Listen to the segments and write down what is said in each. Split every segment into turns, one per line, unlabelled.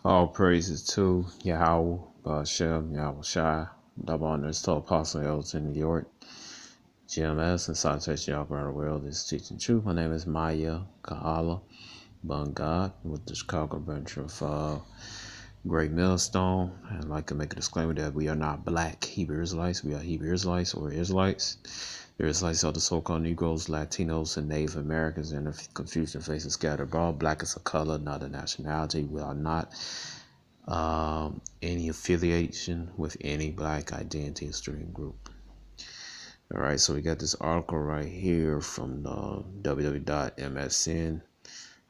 All praises to Yahweh, Hashem, Yahweh Shai, double honors to Apostle Elders in New York, GMS, and Citation Y'all around the world is teaching truth. My name is Maya Kahala Bungad with the Chicago branch of Great Millstone. I'd like to make a disclaimer that we are not black Hebrew Israelites. We are Hebrew Israelites or Israelites. The Israelites are the so-called Negroes, Latinos, and Native Americans, and the confusion faces scattered abroad. Black is a color, not a nationality. We are not any affiliation with any black identity stream group. All right, so we got this article right here from www.msn.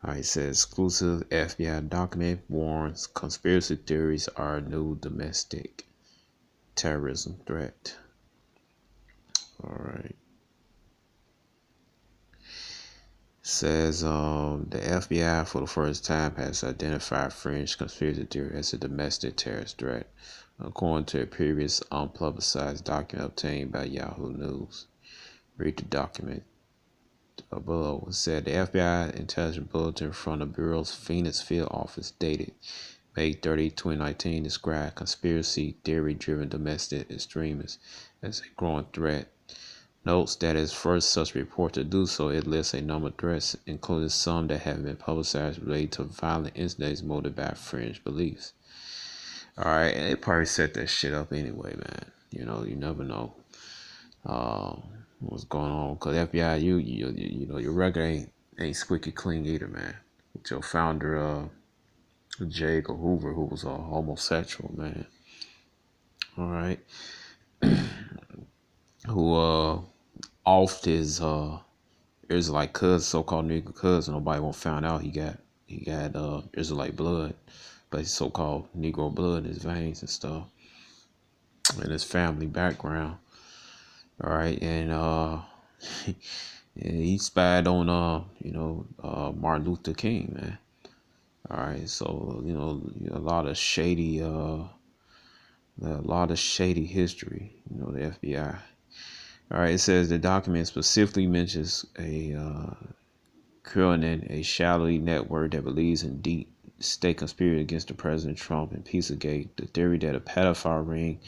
All right, it says exclusive FBI document warns conspiracy theories are a new domestic terrorism threat. All right. It says the FBI for the first time has identified fringe conspiracy theory as a domestic terrorist threat, according to a previous unpublicized document obtained by Yahoo News. Read the document below. It said the FBI Intelligence Bulletin from the Bureau's Phoenix Field Office dated May 30, 2019 described conspiracy theory-driven domestic extremists as a growing threat. Notes that its first such report to do so, it lists a number of threats, including some that have been publicized related to violent incidents motivated by fringe beliefs. Alright, and they probably set that shit up anyway, man. You know, you never know what's going on. Because FBI, you know, your record ain't squeaky clean either, man. With your founder, J. Edgar Hoover, who was a homosexual, man. Alright. Who, off his Israelite cousin, so-called Negro cousin. Nobody won't find out he got Israelite blood, but his so-called Negro blood in his veins and stuff, and his family background. All right, and he spied on Martin Luther King, man. All right, so a lot of shady history. The FBI. All right, it says the document specifically mentions creating a shadowy network that believes in deep state conspiracy against President Trump and Pizzagate. The theory that a pedophile ring,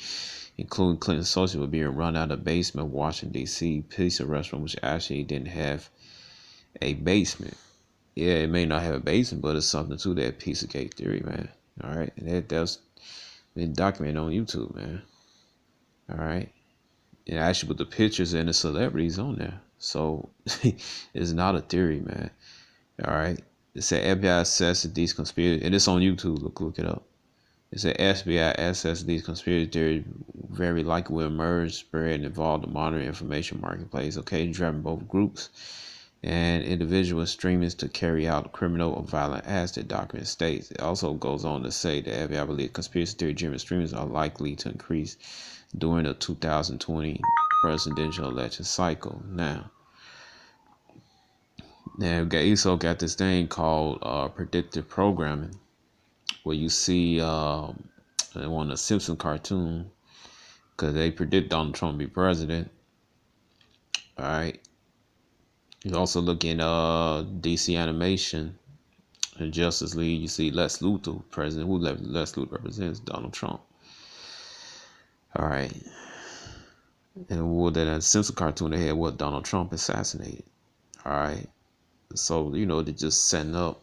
including Clinton's associates, was being run out of the basement of Washington, D.C. pizza restaurant, which actually didn't have a basement. Yeah, it may not have a basement, but it's something to that Pizzagate theory, man. All right, and that's been documented on YouTube, man. All right. And actually with the pictures and the celebrities on there. So it's not a theory, man. All right. It said FBI assesses these conspiracy, and it's on YouTube. Look it up. It said FBI assesses these conspiracy theories very likely will emerge, spread, and involve the modern information marketplace, occasionally driving both groups and individual extremists to carry out criminal or violent acts, the document states. It also goes on to say that FBI believes conspiracy theory-driven extremists are likely to increase during the 2020 presidential election cycle. Now we also got this thing called predictive programming, where you see on the Simpson cartoon, because they predict Donald Trump to be president. All right. You also look in DC animation and Justice League. You see Lex Luthor president. Who Lex Luthor represents? Donald Trump. All right. And with that Simpson cartoon, they had Donald Trump assassinated. All right. So, they're just setting up.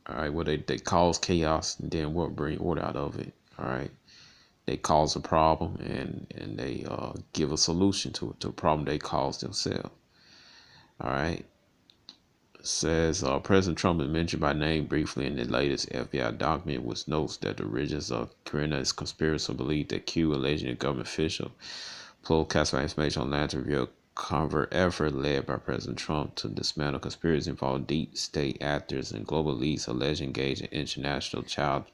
All right. Well, they cause chaos and then what bring order out of it. All right. They cause a problem and they give a solution to a problem they caused themselves. All right. It says President Trump is mentioned by name briefly in the latest FBI document, which notes that the origins of Karina's conspiracy believed that Q, alleged government official, pulled classified information online to reveal covert effort led by President Trump to dismantle conspiracy involving deep state actors and global elites alleged engaged in international child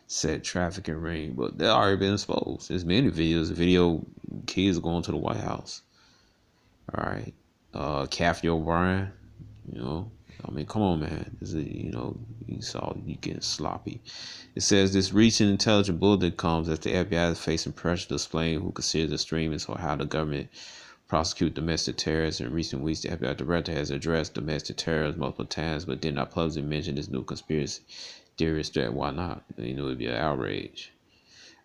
sex trafficking ring. But they've already been exposed. There's many videos. Video kids going to the White House. All right. Kathy O'Brien, come on, man. This is, you saw you getting sloppy. It says this recent intelligence bulletin comes as the FBI is facing pressure to explain who considers extremists or how the government prosecute domestic terrorists. In recent weeks, the FBI director has addressed domestic terrorism multiple times, but did not publicly mention this new conspiracy Theorists that why not? It'd be an outrage.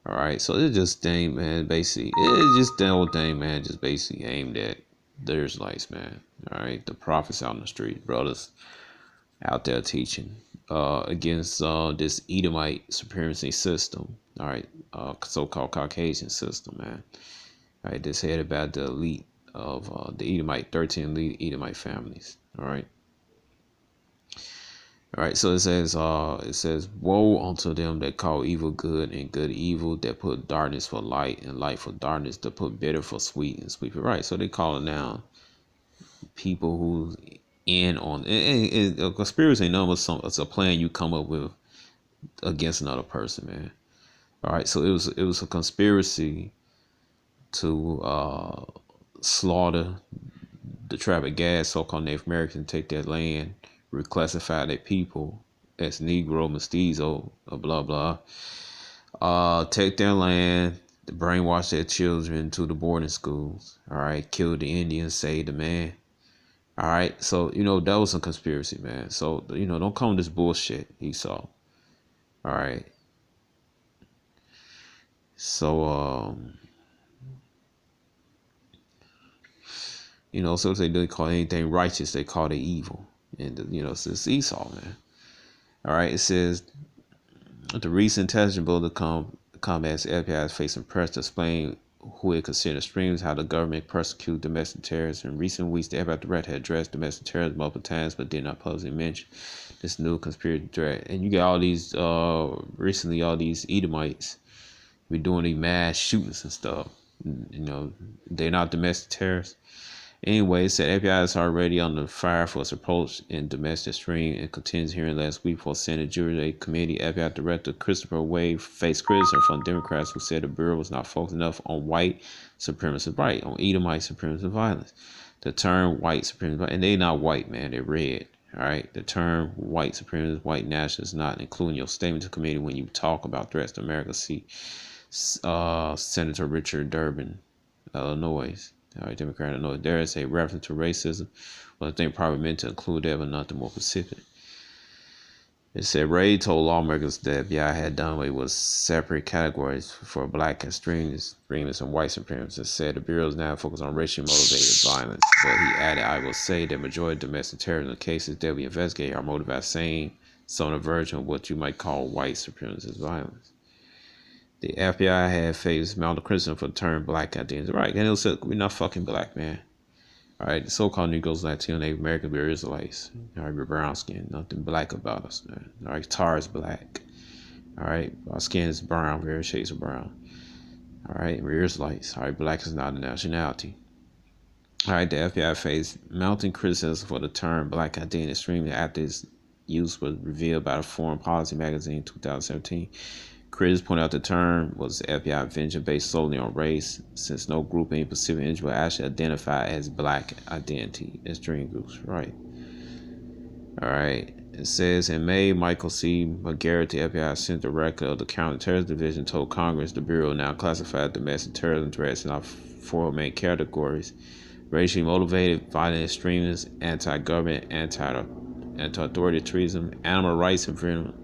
All right, so it's just thing, man. Basically, it's just the whole thing, man. Just basically aimed at the Israelites, man. All right, the prophets out in the street, brothers out there teaching against this Edomite supremacy system. All right, so-called Caucasian system, man. All right, this headed by the elite of the Edomite, 13 elite Edomite families. All right. All right, so it says, woe unto them that call evil good and good evil, that put darkness for light and light for darkness, that put bitter for sweet and sweet for right. So they calling now people who in on a conspiracy. Ain't nothing but it's a plan you come up with against another person, man. All right, so it was a conspiracy to slaughter the tribe of Gad, so-called Native Americans, take their land, reclassify their people as Negro, Mestizo, blah blah. Take their land, brainwash their children to the boarding schools. All right, kill the Indians, save the man. All right, so that was a conspiracy, man. So don't come with this bullshit, Esau. All right. So so they do call anything righteous, they call it evil, and it's Esau, man. All right, it says the recent intelligence bill to come as FBI is facing pressure to explain who it considers extremes, how the government persecute domestic terrorists. In recent weeks, the FBI director had addressed domestic terrorism multiple times, but did not publicly mention this new conspiracy threat. And you got all these recently, all these Edomites be doing these mass shootings and stuff. They're not domestic terrorists. Anyway, it said FBI is already on the fire for its approach in domestic stream and continues hearing last week for Senate Jury Committee. FBI Director Christopher Wade faced criticism from Democrats who said the Bureau was not focused enough on white supremacist right, on Edomite supremacist violence. The term white supremacist, and they not white, man, they're red. All right, the term white supremacist, white nationalist is not including your statement to the committee when you talk about threats to America. See Senator Richard Durbin, Illinois. All right, Democrat, Illinois. There is a reference to racism. Well, I think probably meant to include that, but not the more specific. It said Ray told lawmakers that FBI had done away with separate categories for black extremists and white supremacists. It said the Bureau is now focused on racially motivated violence. But he added, I will say that majority of domestic terrorism cases that we investigate are motivated by same some version of what you might call white supremacist violence. The FBI had faced mounted criticism for the term black identity. Right, and it said, we're not fucking black, man. All right, the so-called Negroes, Latino, Native American, we're Israelites. All right, we're brown skin. Nothing black about us, man. All right, tar is black. All right, our skin is brown, various shades of brown. All right, we're Israelites. All right, black is not a nationality. All right, the FBI faced mounting criticism for the term black identity extremely after its use was revealed by the Foreign Policy magazine in 2017. Critics point out the term was FBI invention based solely on race, since no group in Pacific Islam will actually identify as black identity extreme groups. Right. All right. It says in May, Michael C. McGarrett, the FBI Center Director of the Counterterrorism Division, told Congress the Bureau now classified domestic terrorism threats in four main categories: racially motivated, violent extremists, anti-government, anti-authoritarianism, animal rights infringement,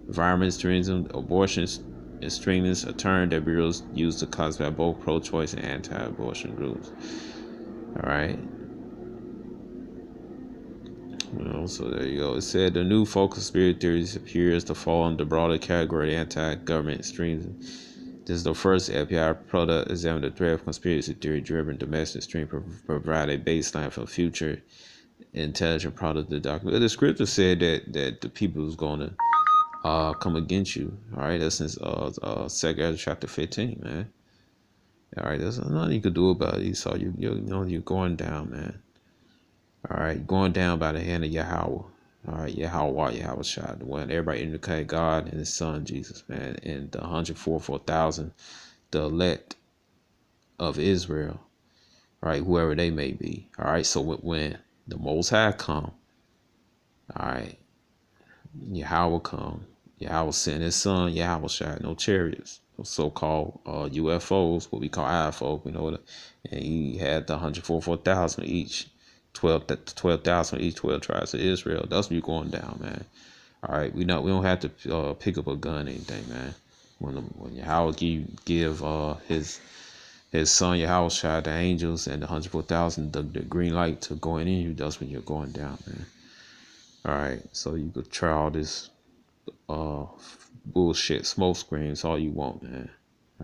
environment extremism, abortion extremists, a term that bureaus use to classify both pro-choice and anti-abortion groups. All right. So there you go. It said the new focus conspiracy theories appears to fall under the broader category of anti-government extremism. This is the first FBI product examine the threat of conspiracy theory-driven domestic extremism, provide a baseline for future intelligent product of the document. The scripture said that the people was going to come against you. All right, that's in 2 Ezra chapter 15, man. All right, there's nothing you could do about it. So you're going down, man. All right, going down by the hand of Yahweh. All right, Yahweh shot the one. Everybody indicated God and His Son Jesus, man, and the 144,000, the elect of Israel. All right, whoever they may be. All right, so when the Most High come, all right, Yahweh come. Yahweh sent His Son, Yahweh shot, no chariots, no so-called UFOs, what we call IFO, and He had the 144,000 each, 12,000 each 12 tribes of Israel. That's what you're going down, man. All right, we don't have to pick up a gun or anything, man. When Yahweh give his son Yahweh shot the angels and the 104,000 the green light to going in you, that's when you're going down, man. All right, so you could try all this bullshit smoke screens all you want, man.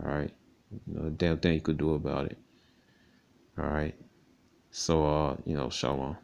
All right, no damn thing you could do about it. All right, so shalom.